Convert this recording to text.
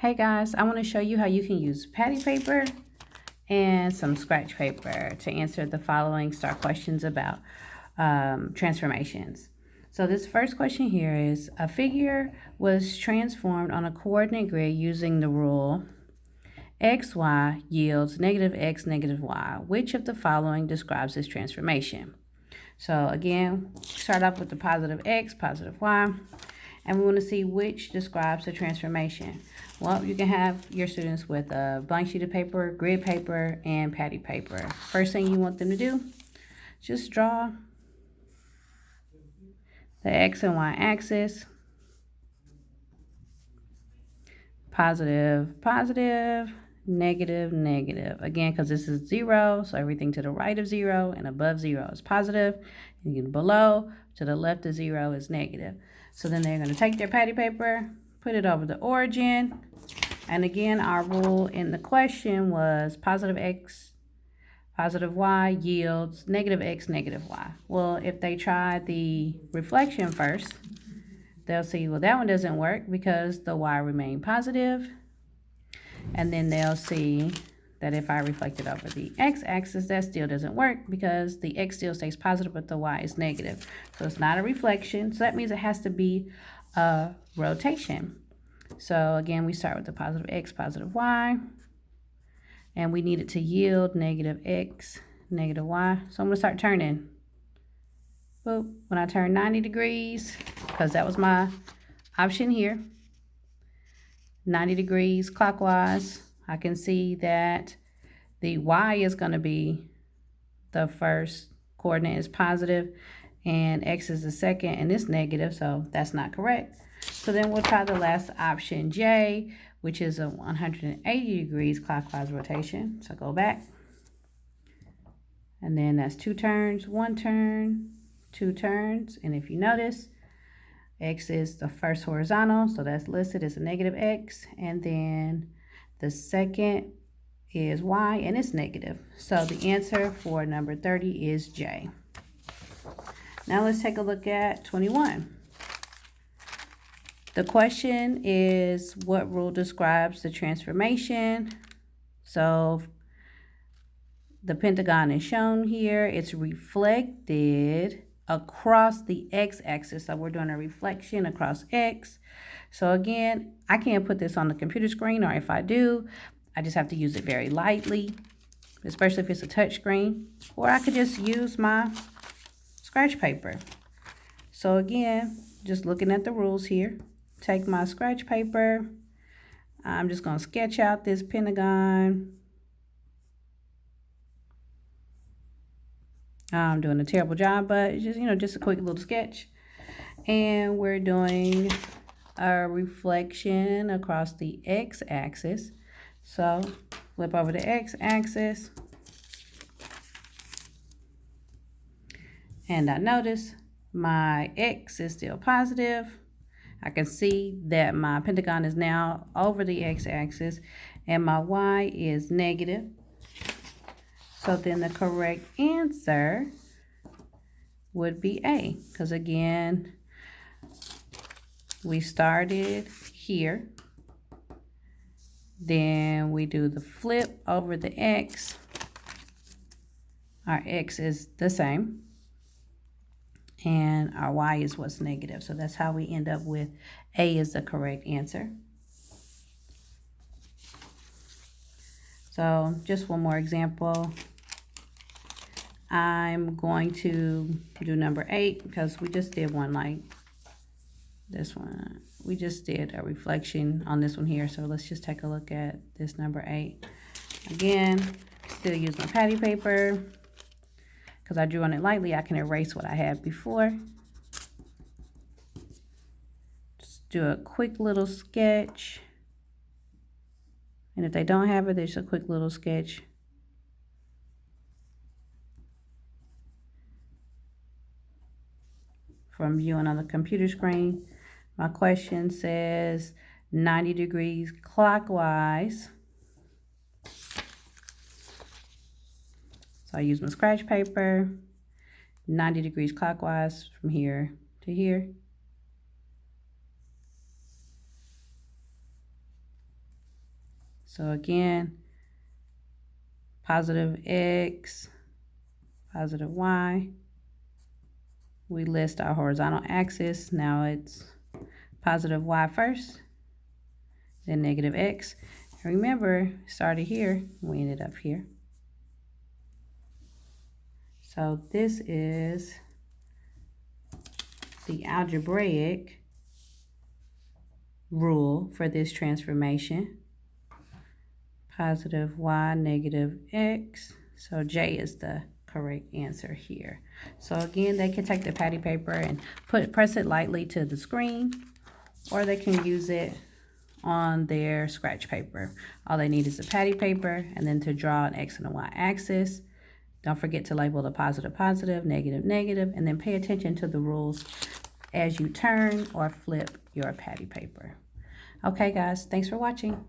Hey guys, I want to show you how you can use patty paper and some scratch paper to answer the following STAAR questions about transformations. So this first question here is, a figure was transformed on a coordinate grid using the rule XY yields negative X, negative Y. Which of the following describes this transformation? So again, start off with the positive X, positive Y. And we want to see which describes the transformation. Well, you can have your students with a blank sheet of paper, grid paper, and patty paper. First thing you want them to do, just draw the X and Y axis. Positive, positive, negative, negative. Again, because this is 0, so everything to the right of 0 and above 0 is positive. And below, to the left of 0 is negative. So then they're going to take their patty paper, put it over the origin. And again, our rule in the question was positive X, positive Y yields negative X, negative Y. Well, if they try the reflection first, they'll see, well, that one doesn't work because the Y remained positive. And then they'll see that if I reflect it over the X-axis, that still doesn't work because the X still stays positive, but the Y is negative. So it's not a reflection. So that means it has to be a rotation. So again, we start with the positive X, positive Y. And we need it to yield negative X, negative Y. So I'm going to start turning. Boop. When I turn 90 degrees, because that was my option here, 90 degrees clockwise, I can see that the Y is going to be the first coordinate is positive, and X is the second, and it's negative, so that's not correct. So then we'll try the last option, J, which is a 180 degrees clockwise rotation. So go back, and then that's 2 turns, 1 turn, 2 turns, and if you notice, X is the first horizontal, so that's listed as a negative X, and then the second is Y, and it's negative. So the answer for number 30 is J. Now let's take a look at 21. The question is, what rule describes the transformation? So the pentagon is shown here. It's reflected across the X-axis. So we're doing a reflection across X. So again, I can't put this on the computer screen, or if I do, I just have to use it very lightly, especially if it's a touch screen, or I could just use my scratch paper. So again, just looking at the rules here, take my scratch paper. I'm just going to sketch out this pentagon. I'm doing a terrible job, but just, just a quick little sketch. And we're doing a reflection across the X-axis. So flip over the X-axis. And I notice my X is still positive. I can see that my pentagon is now over the X-axis and my Y is negative. So then the correct answer would be A, because again, we started here. Then we do the flip over the X. Our X is the same. And our Y is what's negative. So that's how we end up with A is the correct answer. So just one more example. I'm going to do number 8 because we just did one like this one. We just did a reflection on this one here. So let's just take a look at this number 8. Again, still use my patty paper. Because I drew on it lightly, I can erase what I had before. Just do a quick little sketch. And if they don't have it, there's a quick little sketch. From viewing on the computer screen. My question says 90 degrees clockwise. So I use my scratch paper, 90 degrees clockwise from here to here. So again, positive x, positive y. We list our horizontal axis. Now it's positive y first, then negative x. And remember, started here, we ended up here. So this is the algebraic rule for this transformation. Positive y, negative x. So J is the correct answer here. So again, they can take the patty paper and press it lightly to the screen, or they can use it on their scratch paper. All they need is a patty paper, and then to draw an x and a y axis. Don't forget to label the positive, positive, negative, negative, and then pay attention to the rules as you turn or flip your patty paper. Okay, guys, thanks for watching.